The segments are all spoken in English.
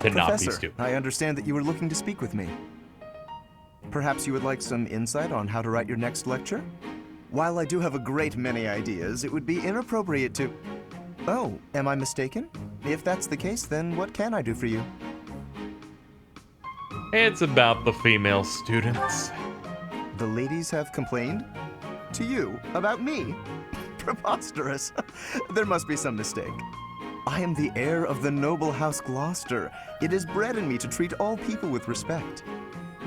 to not be Professor, stupid. I understand that you were looking to speak with me. Perhaps you would like some insight on how to write your next lecture? While I do have a great many ideas, it would be inappropriate to... Oh, am I mistaken? If that's the case, then what can I do for you? It's about the female students. The ladies have complained? To you? About me? Preposterous. There must be some mistake. I am the heir of the noble house Gloucester. It is bred in me to treat all people with respect.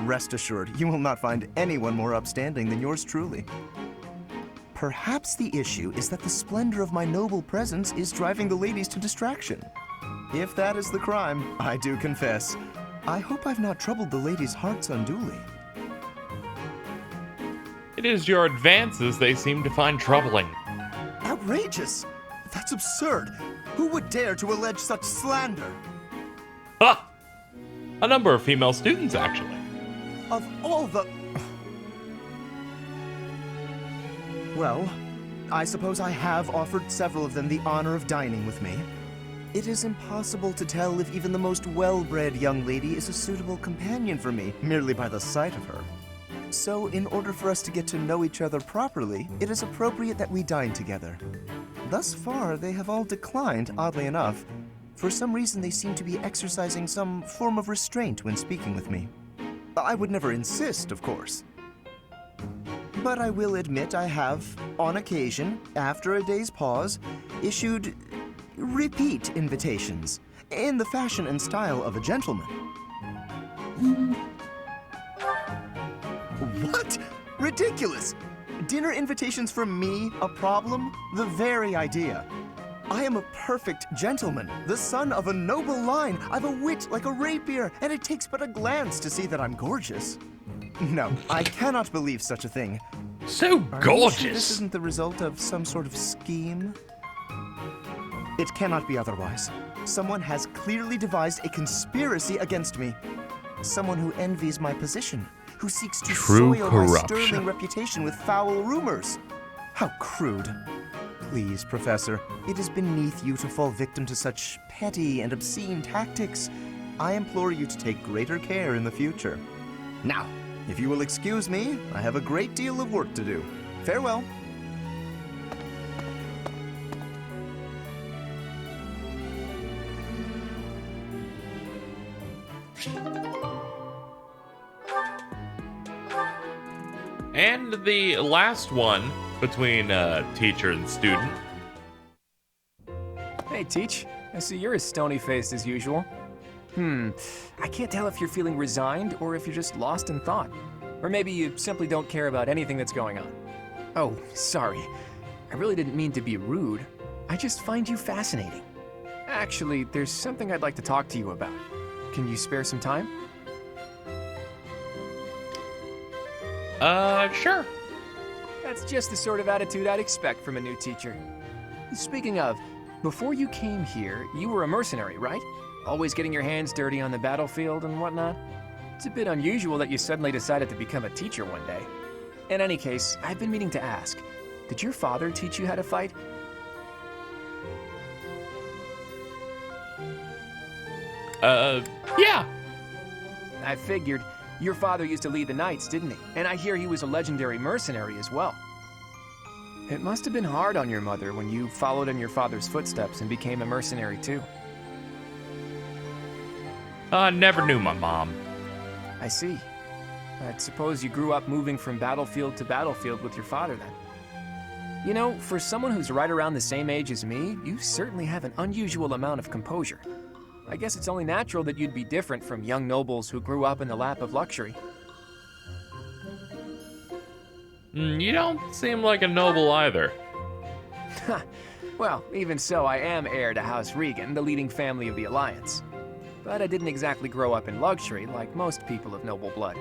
Rest assured, you will not find anyone more upstanding than yours truly. Perhaps the issue is that the splendor of my noble presence is driving the ladies to distraction. If that is the crime, I do confess. I hope I've not troubled the ladies' hearts unduly. It is your advances they seem to find troubling. Outrageous! That's absurd! Who would dare to allege such slander? Ha! A number of female students, actually. Of all the... Well, I suppose I have offered several of them the honor of dining with me. It is impossible to tell if even the most well-bred young lady is a suitable companion for me, merely by the sight of her. So, in order for us to get to know each other properly, it is appropriate that we dine together. Thus far, they have all declined, oddly enough. For some reason, they seem to be exercising some form of restraint when speaking with me. I would never insist, of course. But I will admit I have, on occasion, after a day's pause, issued repeat invitations, in the fashion and style of a gentleman. What? Ridiculous! Dinner invitations from me a problem? The very idea. I am a perfect gentleman, the son of a noble line. I've a wit like a rapier, and it takes but a glance to see that I'm gorgeous. No, I cannot believe such a thing. So Are you gorgeous. sure this isn't the result of some sort of scheme? It cannot be otherwise. Someone has clearly devised a conspiracy against me. Someone who envies my position, who seeks to True soil my corruption. sterling reputation with foul rumors. How crude. Please, Professor, it is beneath you to fall victim to such petty and obscene tactics. I implore you to take greater care in the future. Now, if you will excuse me, I have a great deal of work to do. Farewell. And the last one between teacher and student. Hey, Teach. I see you're as stony-faced as usual. I can't tell if you're feeling resigned or if you're just lost in thought. Or maybe you simply don't care about anything that's going on. Oh, sorry. I really didn't mean to be rude. I just find you fascinating. Actually, there's something I'd like to talk to you about. Can you spare some time? Sure. That's just the sort of attitude I'd expect from a new teacher. Speaking of, before you came here, you were a mercenary, right? Always getting your hands dirty on the battlefield and whatnot? It's a bit unusual that you suddenly decided to become a teacher one day. In any case, I've been meaning to ask, did your father teach you how to fight? Yeah. I figured. Your father used to lead the knights, didn't he? And I hear he was a legendary mercenary as well. It must have been hard on your mother when you followed in your father's footsteps and became a mercenary too. I never knew my mom. I see. I suppose you grew up moving from battlefield to battlefield with your father then. You know, for someone who's right around the same age as me, you certainly have an unusual amount of composure. I guess it's only natural that you'd be different from young nobles who grew up in the lap of luxury. You don't seem like a noble either. Well, even so, I am heir to House Regan, the leading family of the Alliance. But I didn't exactly grow up in luxury like most people of noble blood.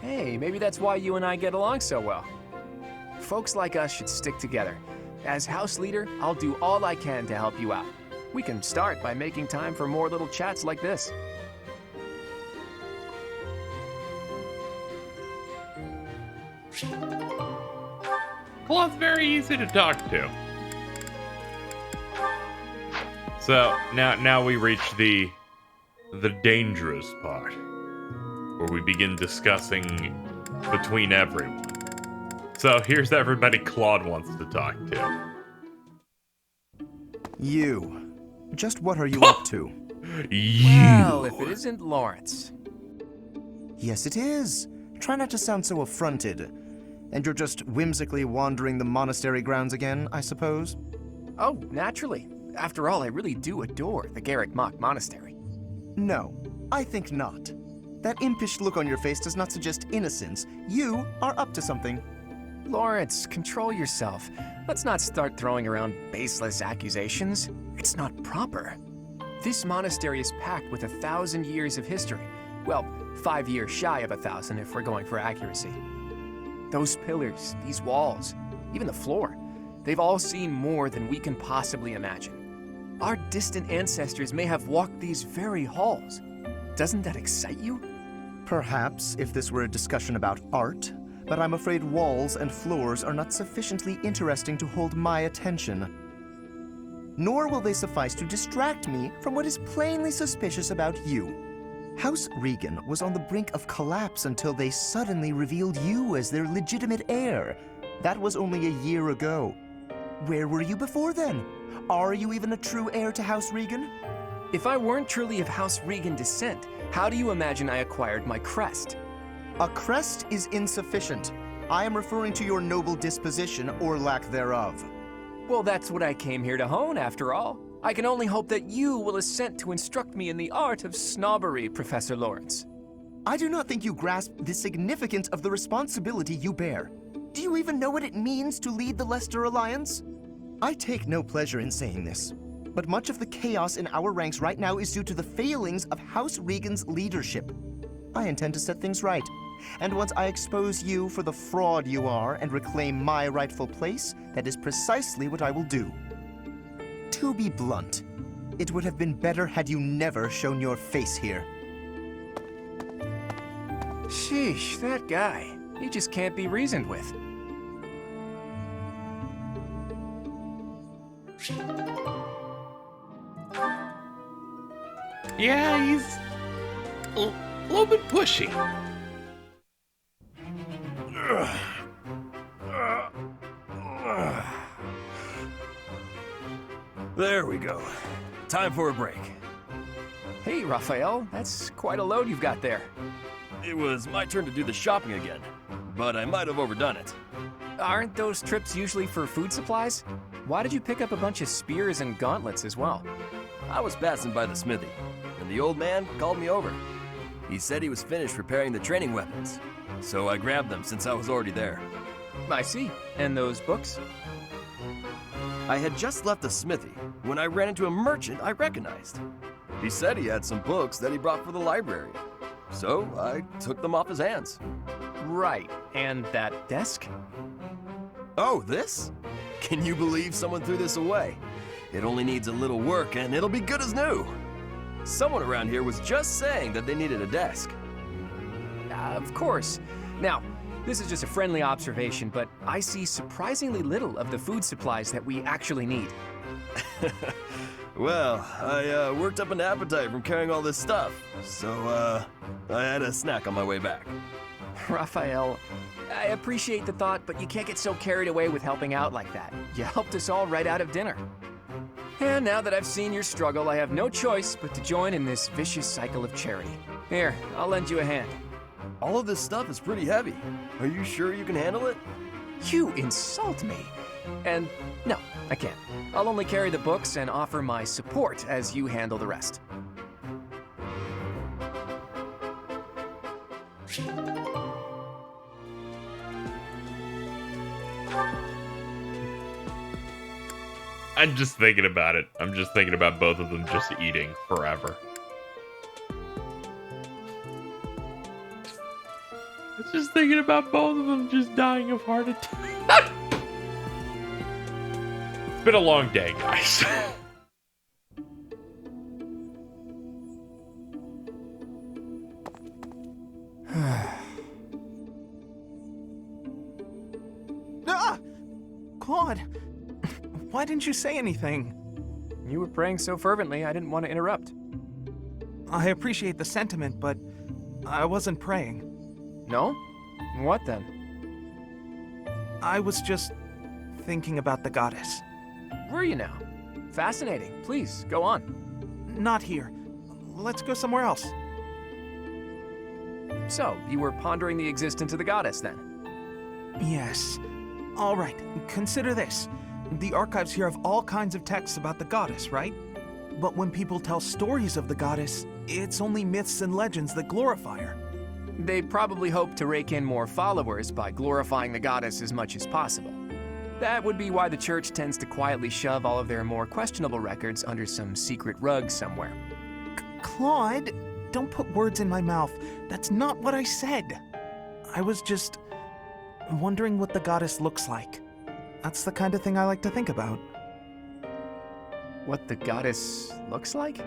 Hey, maybe that's why you and I get along so well. Folks like us should stick together. As house leader, I'll do all I can to help you out. We can start by making time for more little chats like this. Claude's very easy to talk to. So now we reach the the dangerous part, where we begin discussing between everyone. So here's everybody Claude wants to talk to. You. Just what are you up to? Well, if it isn't Lorenz. Yes, it is. Try not to sound so affronted. And you're just whimsically wandering the monastery grounds again, I suppose? Oh, naturally. After all, I really do adore the Garrick Mock Monastery. No, I think not. That impish look on your face does not suggest innocence. You are up to something. Lorenz, control yourself. Let's not start throwing around baseless accusations. It's not proper. This monastery is packed with 1,000 years of history. Well, 5 years shy of 1,000 if we're going for accuracy. Those pillars, these walls, even the floor, they've all seen more than we can possibly imagine. Our distant ancestors may have walked these very halls. Doesn't that excite you? Perhaps if this were a discussion about art, but I'm afraid walls and floors are not sufficiently interesting to hold my attention. Nor will they suffice to distract me from what is plainly suspicious about you. House Regan was on the brink of collapse until they suddenly revealed you as their legitimate heir. That was only a year ago. Where were you before then? Are you even a true heir to House Regan? If I weren't truly of House Regan descent, how do you imagine I acquired my crest? A crest is insufficient. I am referring to your noble disposition or lack thereof. Well, that's what I came here to hone, after all. I can only hope that you will assent to instruct me in the art of snobbery, Professor Lorenz. I do not think you grasp the significance of the responsibility you bear. Do you even know what it means to lead the Leicester Alliance? I take no pleasure in saying this, but much of the chaos in our ranks right now is due to the failings of House Regan's leadership. I intend to set things right, and once I expose you for the fraud you are and reclaim my rightful place, that is precisely what I will do. To be blunt, it would have been better had you never shown your face here. Sheesh, that guy. He just can't be reasoned with. Yeah, he's a little bit pushy. There we go. Time for a break. Hey, Raphael, that's quite a load you've got there. It was my turn to do the shopping again, but I might have overdone it. Aren't those trips usually for food supplies? Why did you pick up a bunch of spears and gauntlets as well? I was passing by the smithy, and the old man called me over. He said he was finished repairing the training weapons, so I grabbed them since I was already there. I see. And those books? I had just left the smithy when I ran into a merchant I recognized. He said he had some books that he brought for the library, so I took them off his hands. Right. And that desk? Oh, this? Can you believe someone threw this away? It only needs a little work and it'll be good as new. Someone around here was just saying that they needed a desk. Of course. Now, this is just a friendly observation, but I see surprisingly little of the food supplies that we actually need. Well, I worked up an appetite from carrying all this stuff, so I had a snack on my way back. Raphael, I appreciate the thought, but you can't get so carried away with helping out like that. You helped us all right out of dinner. And now that I've seen your struggle, I have no choice but to join in this vicious cycle of charity. Here, I'll lend you a hand. All of this stuff is pretty heavy. Are you sure you can handle it? You insult me. And no, I can't. I'll only carry the books and offer my support as you handle the rest. I'm just thinking about it. I'm just thinking about both of them just eating forever. I'm just thinking about both of them just dying of heart attack. It's been a long day, guys. Ah! Claude, why didn't you say anything? You were praying so fervently, I didn't want to interrupt. I appreciate the sentiment, but I wasn't praying. No? What then? I was just thinking about the goddess. Were you now? Fascinating. Please, go on. Not here. Let's go somewhere else. So, you were pondering the existence of the goddess then? Yes. All right, consider this. The archives here have all kinds of texts about the goddess, right? But when people tell stories of the goddess, it's only myths and legends that glorify her. They probably hope to rake in more followers by glorifying the goddess as much as possible. That would be why the church tends to quietly shove all of their more questionable records under some secret rug somewhere. Claude, don't put words in my mouth. That's not what I said. I was just wondering what the goddess looks like. That's the kind of thing I like to think about. What the goddess looks like?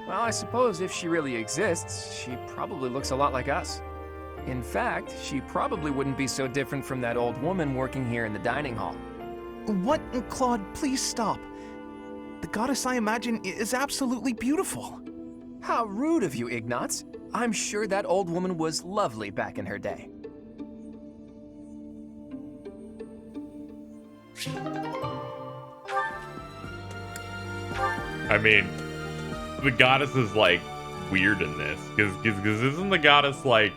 Well, I suppose if she really exists, she probably looks a lot like us. In fact, she probably wouldn't be so different from that old woman working here in the dining hall. What? Claude, please stop. The goddess I imagine is absolutely beautiful. How rude of you, Ignatz. I'm sure that old woman was lovely back in her day. I mean, the goddess is like weird in this because isn't the goddess like,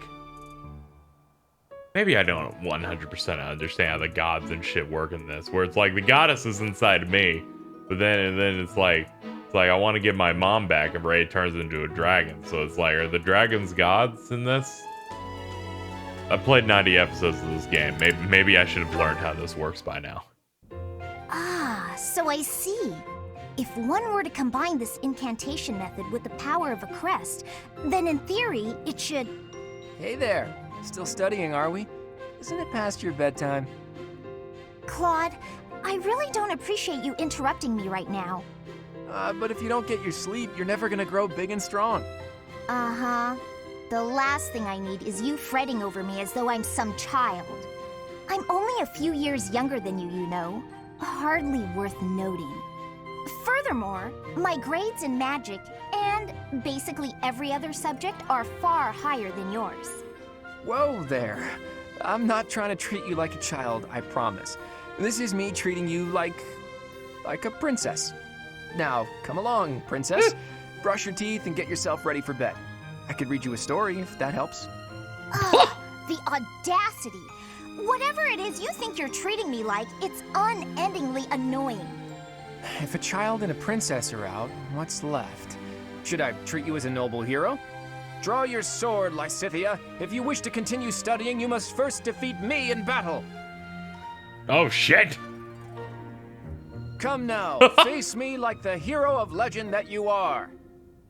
maybe I don't 100% understand how the gods and shit work in this, where it's like the goddess is inside me, but then it's like I want to get my mom back and Ray turns into a dragon. So it's like, are the dragons gods in this? I've played 90 episodes of this game. Maybe I should have learned how this works by now. Ah, so I see. If one were to combine this incantation method with the power of a crest, then in theory, it should... Hey there. Still studying, are we? Isn't it past your bedtime? Claude, I really don't appreciate you interrupting me right now. But if you don't get your sleep, you're never gonna grow big and strong. Uh-huh. The last thing I need is you fretting over me as though I'm some child. I'm only a few years younger than you know. Hardly worth noting. Furthermore, my grades in magic and basically every other subject are far higher than yours. Whoa there. I'm not trying to treat you like a child, I promise. This is me treating you like a princess. Now, come along, princess. Brush your teeth and get yourself ready for bed. I could read you a story if that helps. Ugh, the audacity. Whatever it is you think you're treating me like, it's unendingly annoying. If a child and a princess are out, what's left? Should I treat you as a noble hero? Draw your sword, Lysithea. If you wish to continue studying, you must first defeat me in battle. Oh shit! Come now, face me like the hero of legend that you are.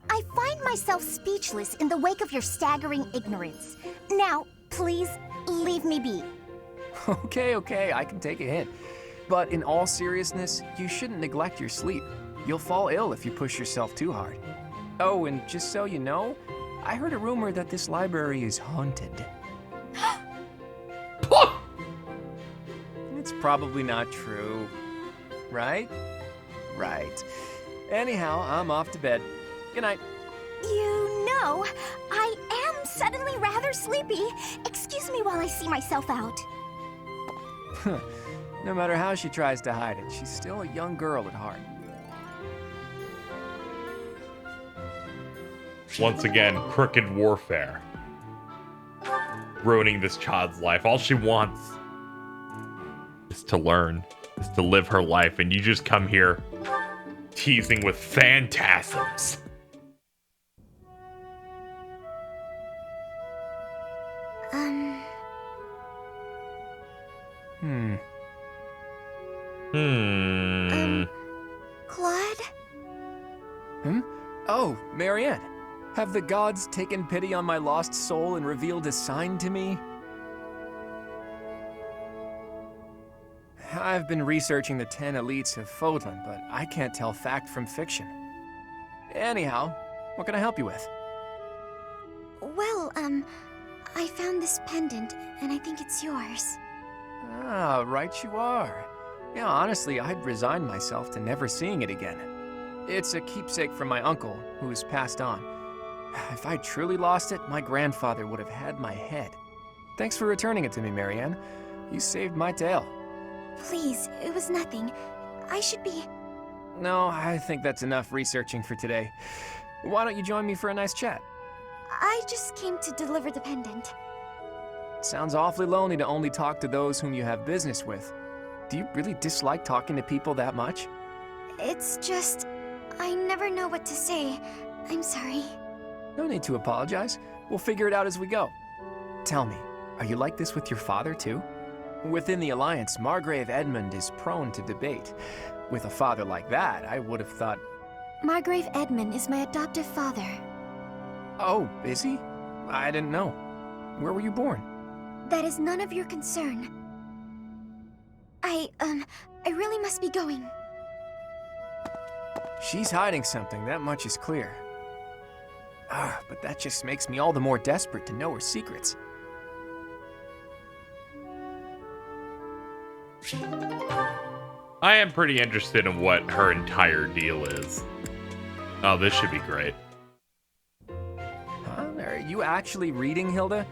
I find myself speechless in the wake of your staggering ignorance. Now, please, leave me be. Okay, I can take a hint. But in all seriousness, you shouldn't neglect your sleep. You'll fall ill if you push yourself too hard. Oh, and just so you know, I heard a rumor that this library is haunted. It's probably not true. Right? Right. Anyhow, I'm off to bed. Good night. You know, I am suddenly rather sleepy. Excuse me while I see myself out. No matter how she tries to hide it, she's still a young girl at heart. Once again, crooked warfare. Ruining this child's life. All she wants is to learn, is to live her life, and you just come here teasing with phantasms. Claude? Oh, Marianne. Have the gods taken pity on my lost soul and revealed a sign to me? I've been researching the 10 elites of Fodlan, but I can't tell fact from fiction. Anyhow, what can I help you with? Well, I found this pendant, and I think it's yours. Ah, right you are. Yeah, honestly, I'd resigned myself to never seeing it again. It's a keepsake from my uncle, who's passed on. If I truly lost it, my grandfather would have had my head. Thanks for returning it to me, Marianne. You saved my tail. Please, it was nothing. I should be... No, I think that's enough researching for today. Why don't you join me for a nice chat? I just came to deliver the pendant. Sounds awfully lonely to only talk to those whom you have business with. Do you really dislike talking to people that much? It's just... I never know what to say. I'm sorry. No need to apologize. We'll figure it out as we go. Tell me, are you like this with your father too? Within the Alliance, Margrave Edmund is prone to debate. With a father like that, I would have thought... Margrave Edmund is my adoptive father. Oh, is he? I didn't know. Where were you born? That is none of your concern. I really must be going. She's hiding something, that much is clear. But that just makes me all the more desperate to know her secrets. I am pretty interested in what her entire deal is. Oh, this should be great. Huh? Are you actually reading, Hilda?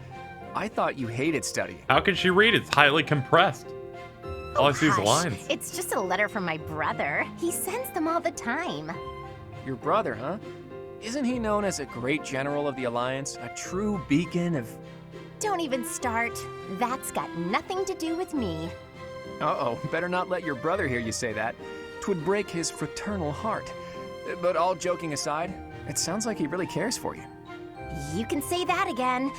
I thought you hated studying. How can she read? It's highly compressed. All I see is Hush. lines. It's just a letter from my brother. He sends them all the time. Your brother, huh? Isn't he known as a great general of the Alliance? A true beacon of... Don't even start. That's got nothing to do with me. Uh-oh, better not let your brother hear you say that. 'Twould break his fraternal heart. But all joking aside, it sounds like he really cares for you. You can say that again.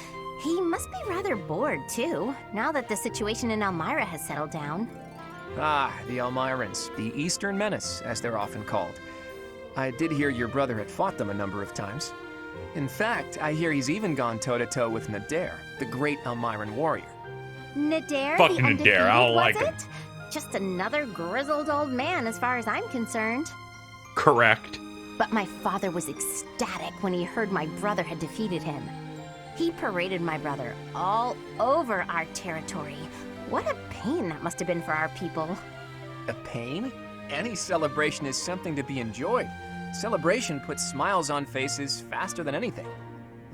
He must be rather bored, too, now that the situation in Elmira has settled down. Ah, the Elmirans, the Eastern Menace, as they're often called. I did hear your brother had fought them a number of times. In fact, I hear he's even gone toe-to-toe with Nadir, the great Elmiran warrior. Nadir, Fucking the Nadir, undefeated, I don't was like it? him. Just another grizzled old man as far as I'm concerned. Correct. But my father was ecstatic when he heard my brother had defeated him. He paraded my brother all over our territory. What a pain that must have been for our people. A pain? Any celebration is something to be enjoyed. Celebration puts smiles on faces faster than anything.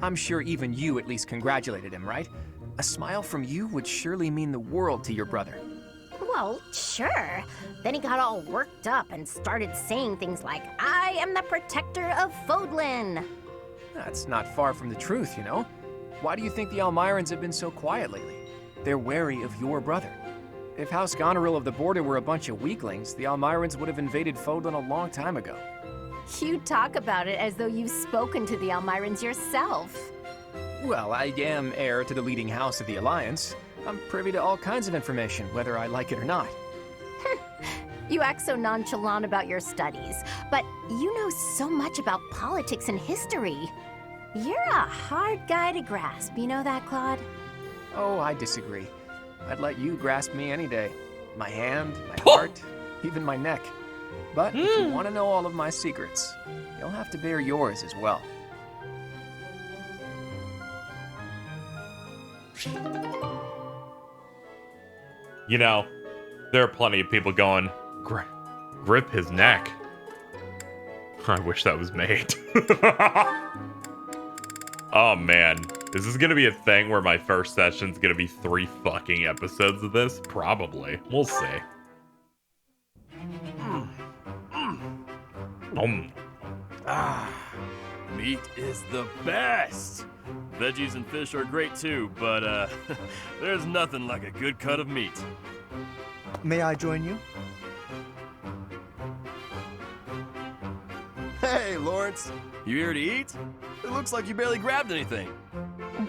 I'm sure even you at least congratulated him, right? A smile from you would surely mean the world to your brother. Well, sure. Then he got all worked up and started saying things like, I am the protector of Fodlan. That's not far from the truth, you know? Why do you think the Elmirans have been so quiet lately? They're wary of your brother. If House Goneril of the Border were a bunch of weaklings, the Elmirans would have invaded Fodlan a long time ago. You talk about it as though you've spoken to the Elmirans yourself. Well, I am heir to the leading house of the Alliance. I'm privy to all kinds of information, whether I like it or not. You act so nonchalant about your studies, but you know so much about politics and history. You're a hard guy to grasp, you know that, Claude? Oh, I disagree. I'd let you grasp me any day. My hand, my heart, even my neck. But if you want to know all of my secrets, you'll have to bear yours as well. You know, there are plenty of people going, grip his neck. I wish that was made. Oh man, is this gonna be a thing where my first session's gonna be 3 fucking episodes of this? Probably. We'll see. Meat is the best! Veggies and fish are great too, but there's nothing like a good cut of meat. May I join you? Hey, Lawrence. You here to eat? It looks like you barely grabbed anything.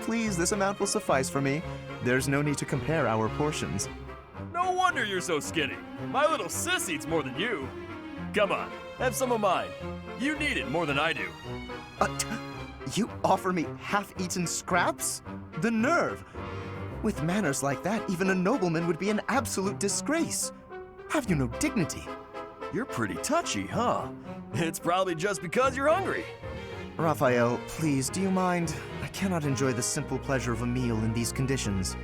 Please, this amount will suffice for me. There's no need to compare our portions. No wonder you're so skinny. My little sis eats more than you. Come on, have some of mine. You need it more than I do. You offer me half-eaten scraps? The nerve! With manners like that, even a nobleman would be an absolute disgrace. Have you no dignity? You're pretty touchy, huh? It's probably just because you're hungry. Raphael, please, do you mind? I cannot enjoy the simple pleasure of a meal in these conditions.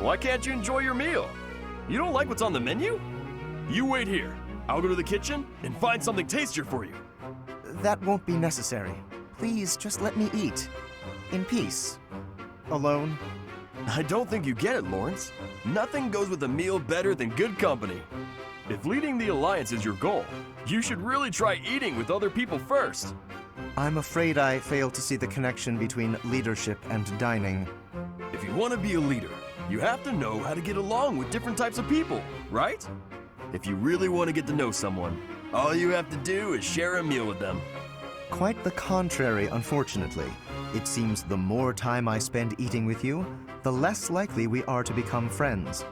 Why can't you enjoy your meal? You don't like what's on the menu? You wait here. I'll go to the kitchen and find something tastier for you. That won't be necessary. Please, just let me eat. In peace. Alone. I don't think you get it, Lorenz. Nothing goes with a meal better than good company. If leading the Alliance is your goal, you should really try eating with other people first. I'm afraid I fail to see the connection between leadership and dining. If you want to be a leader, you have to know how to get along with different types of people, right? If you really want to get to know someone, all you have to do is share a meal with them. Quite the contrary, unfortunately. It seems the more time I spend eating with you, the less likely we are to become friends.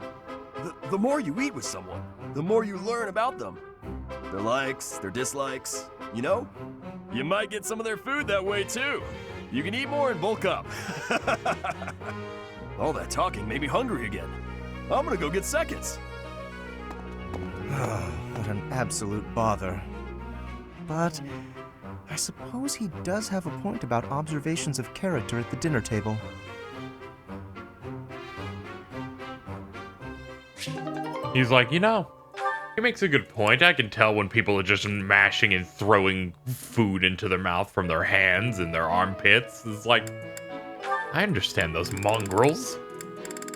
The more you eat with someone, the more you learn about them. Their likes, their dislikes, you know? You might get some of their food that way too. You can eat more and bulk up. All that talking made me hungry again. I'm gonna go get seconds. What an absolute bother. But I suppose he does have a point about observations of character at the dinner table. He's like, he makes a good point. I can tell when people are just mashing and throwing food into their mouth from their hands and their armpits. It's like, I understand those mongrels.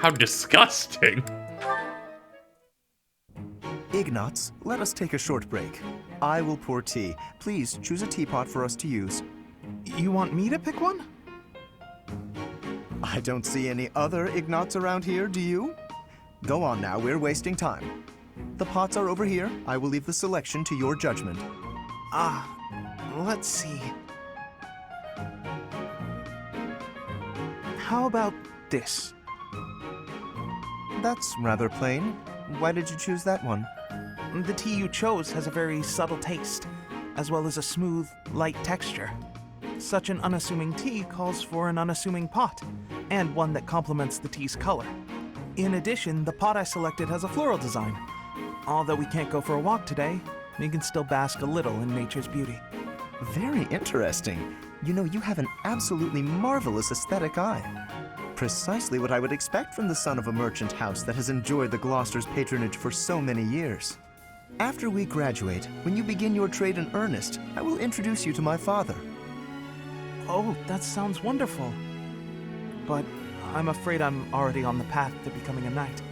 How disgusting. Ignatz, let us take a short break. I will pour tea. Please choose a teapot for us to use. You want me to pick one? I don't see any other Ignatz around here, do you? Go on now, we're wasting time. The pots are over here. I will leave the selection to your judgment. Let's see. How about this? That's rather plain. Why did you choose that one? The tea you chose has a very subtle taste, as well as a smooth, light texture. Such an unassuming tea calls for an unassuming pot, and one that complements the tea's color. In addition, the pot I selected has a floral design. Although we can't go for a walk today, we can still bask a little in nature's beauty. Very interesting. You know, you have an absolutely marvelous aesthetic eye. Precisely what I would expect from the son of a merchant house that has enjoyed the Gloucester's patronage for so many years. After we graduate, when you begin your trade in earnest, I will introduce you to my father. Oh, that sounds wonderful. But I'm afraid I'm already on the path to becoming a knight.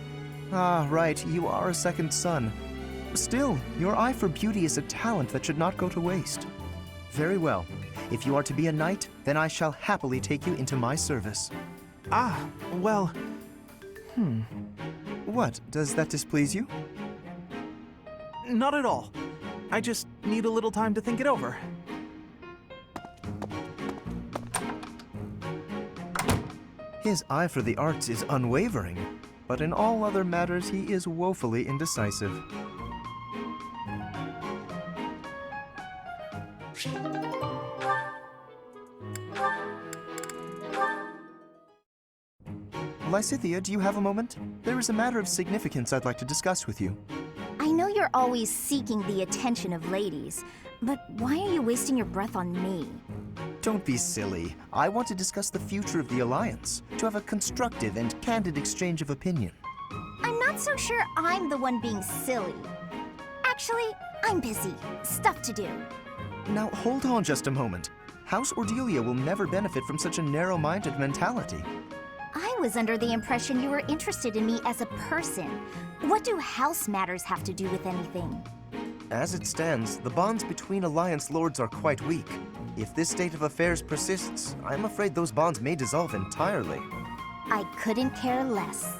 Ah, right, you are a second son. Still, your eye for beauty is a talent that should not go to waste. Very well. If you are to be a knight, then I shall happily take you into my service. Well... What, does that displease you? Not at all. I just need a little time to think it over. His eye for the arts is unwavering, but in all other matters he is woefully indecisive. Lysithea, do you have a moment? There is a matter of significance I'd like to discuss with you. I know you're always seeking the attention of ladies, but why are you wasting your breath on me? Don't be silly. I want to discuss the future of the Alliance, to have a constructive and candid exchange of opinion. I'm not so sure I'm the one being silly. Actually, I'm busy. Stuff to do. Now, hold on just a moment. House Cordelia will never benefit from such a narrow-minded mentality. I was under the impression you were interested in me as a person. What do house matters have to do with anything? As it stands, the bonds between Alliance lords are quite weak. If this state of affairs persists, I'm afraid those bonds may dissolve entirely. I couldn't care less.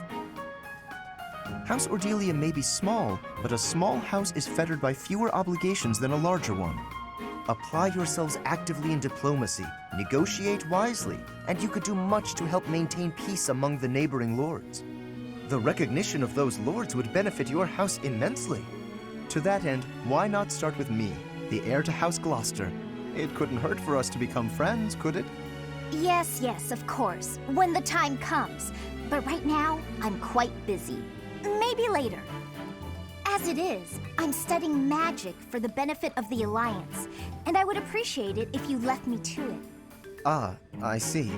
House Cordelia may be small, but a small house is fettered by fewer obligations than a larger one. Apply yourselves actively in diplomacy, negotiate wisely, and you could do much to help maintain peace among the neighboring lords. The recognition of those lords would benefit your house immensely. To that end, why not start with me, the heir to House Gloucester? It couldn't hurt for us to become friends, could it? Yes, of course, when the time comes. But right now, I'm quite busy. Maybe later. As it is, I'm studying magic for the benefit of the Alliance, and I would appreciate it if you left me to it. Ah, I see.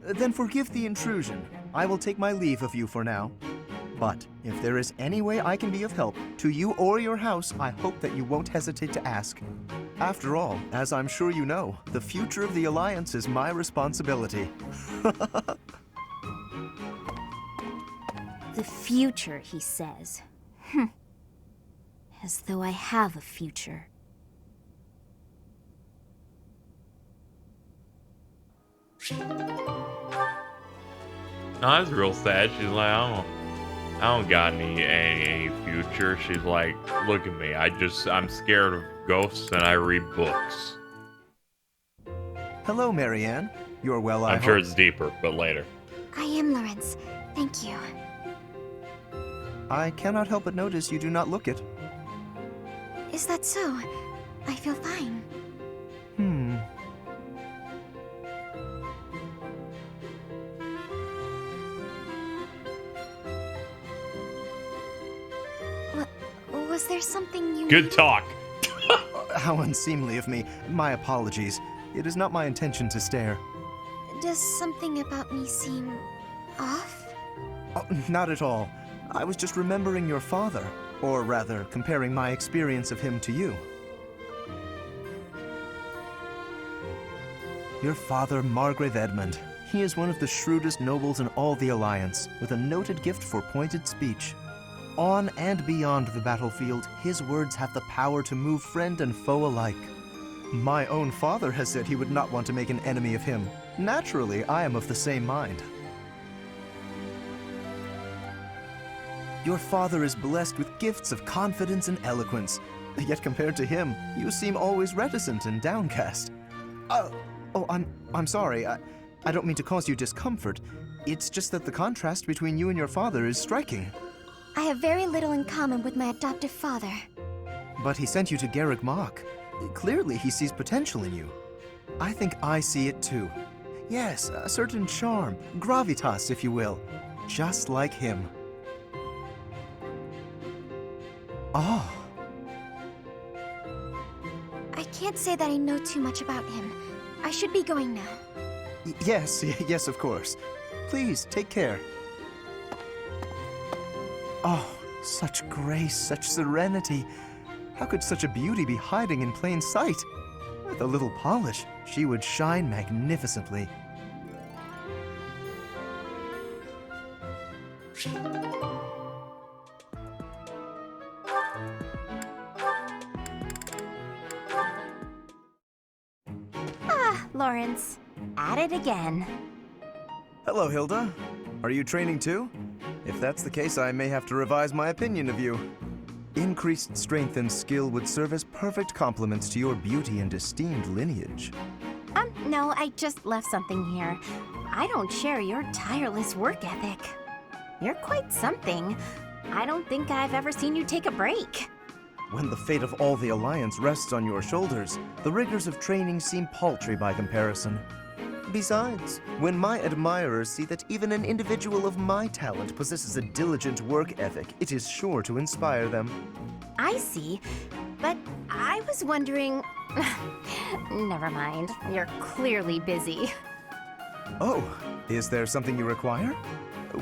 Then forgive the intrusion. I will take my leave of you for now. But if there is any way I can be of help, to you or your house, I hope that you won't hesitate to ask. After all, as I'm sure you know, the future of the Alliance is my responsibility. The future, he says. As though I have a future. No, that's real sad. She's like, I don't got any future. She's like, look at me. I'm scared of ghosts and I read books. Hello, Marianne. You're well, I I'm sure hope. it's deeper, but later. I am Lorenz. Thank you. I cannot help but notice you do not look it. Is that so? I feel fine. Was there something you... Good talk. How unseemly of me. My apologies. It is not my intention to stare. Does something about me seem... off? Oh, not at all. I was just remembering your father. Or rather, comparing my experience of him to you. Your father, Margrave Edmund. He is one of the shrewdest nobles in all the Alliance, with a noted gift for pointed speech. On and beyond the battlefield, his words have the power to move friend and foe alike. My own father has said he would not want to make an enemy of him. Naturally, I am of the same mind. Your father is blessed with gifts of confidence and eloquence, yet compared to him, you seem always reticent and downcast. I'm sorry. I don't mean to cause you discomfort. It's just that the contrast between you and your father is striking. I have very little in common with my adoptive father. But he sent you to Garreg Mach. Clearly, he sees potential in you. I think I see it too. Yes, a certain charm, gravitas, if you will. Just like him. Oh. I can't say that I know too much about him. I should be going now. Yes, of course. Please, take care. Oh, such grace, such serenity. How could such a beauty be hiding in plain sight? With a little polish, she would shine magnificently. Lorenz, at it again. Hello, Hilda. Are you training too? If that's the case, I may have to revise my opinion of you. Increased strength and skill would serve as perfect complements to your beauty and esteemed lineage. No, I just left something here. I don't share your tireless work ethic. You're quite something. I don't think I've ever seen you take a break. When the fate of all the Alliance rests on your shoulders, the rigors of training seem paltry by comparison. Besides, when my admirers see that even an individual of my talent possesses a diligent work ethic, it is sure to inspire them. I see, but I was wondering... Never mind, you're clearly busy. Oh, is there something you require?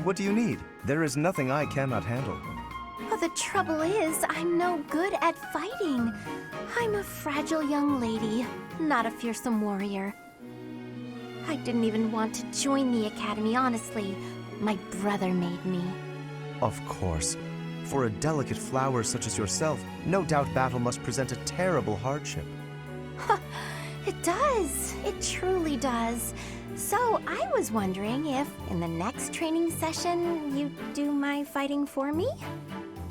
What do you need? There is nothing I cannot handle. Well, the trouble is, I'm no good at fighting. I'm a fragile young lady, not a fearsome warrior. I didn't even want to join the academy, honestly. My brother made me. Of course. For a delicate flower such as yourself, no doubt battle must present a terrible hardship. It does. It truly does. So I was wondering if, in the next training session, you'd do my fighting for me?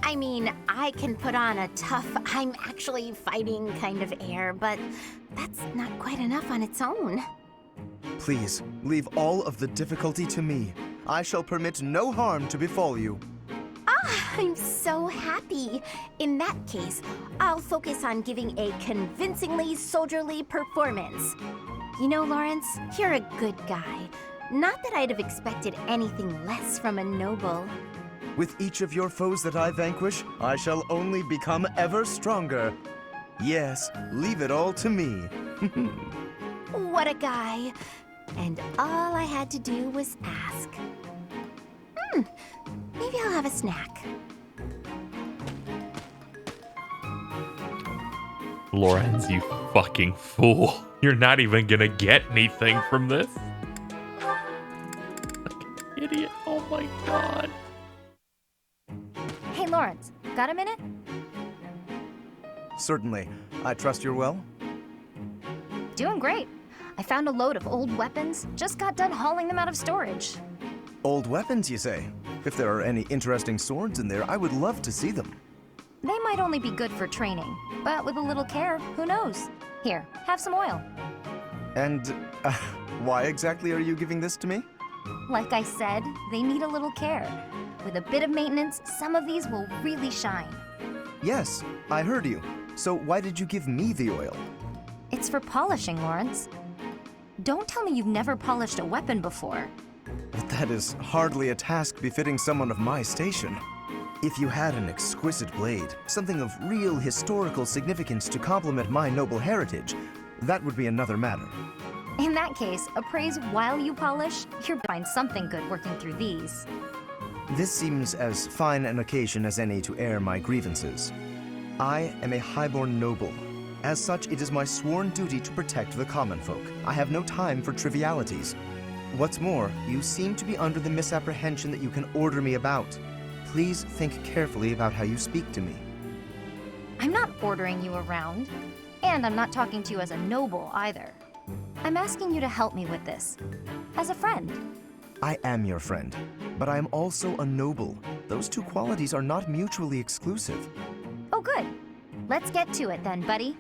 I mean, I can put on a tough, I'm actually fighting kind of air, but that's not quite enough on its own. Please, leave all of the difficulty to me. I shall permit no harm to befall you. I'm so happy. In that case, I'll focus on giving a convincingly soldierly performance. You know, Lorenz, you're a good guy. Not that I'd have expected anything less from a noble. With each of your foes that I vanquish, I shall only become ever stronger. Yes, leave it all to me. What a guy. And all I had to do was ask. Maybe I'll have a snack. Lorenz, you fucking fool. You're not even gonna get anything from this. Fucking idiot. Oh my god. Hey, Lorenz, got a minute? Certainly. I trust you're well? Doing great. I found a load of old weapons, just got done hauling them out of storage. Old weapons, you say? If there are any interesting swords in there, I would love to see them. They might only be good for training, but with a little care, who knows? Here, have some oil. And why exactly are you giving this to me? Like I said, they need a little care. With a bit of maintenance, some of these will really shine. Yes, I heard you. So why did you give me the oil? It's for polishing, Lorenz. Don't tell me you've never polished a weapon before. But that is hardly a task befitting someone of my station. If you had an exquisite blade, something of real historical significance to complement my noble heritage, that would be another matter. In that case, appraise while you polish, you'll find something good working through these. This seems as fine an occasion as any to air my grievances. I am a highborn noble. As such, it is my sworn duty to protect the common folk. I have no time for trivialities. What's more, you seem to be under the misapprehension that you can order me about. Please think carefully about how you speak to me. I'm not ordering you around, and I'm not talking to you as a noble either. I'm asking you to help me with this, as a friend. I am your friend, but I am also a noble. Those two qualities are not mutually exclusive. Oh, good. Let's get to it then, buddy.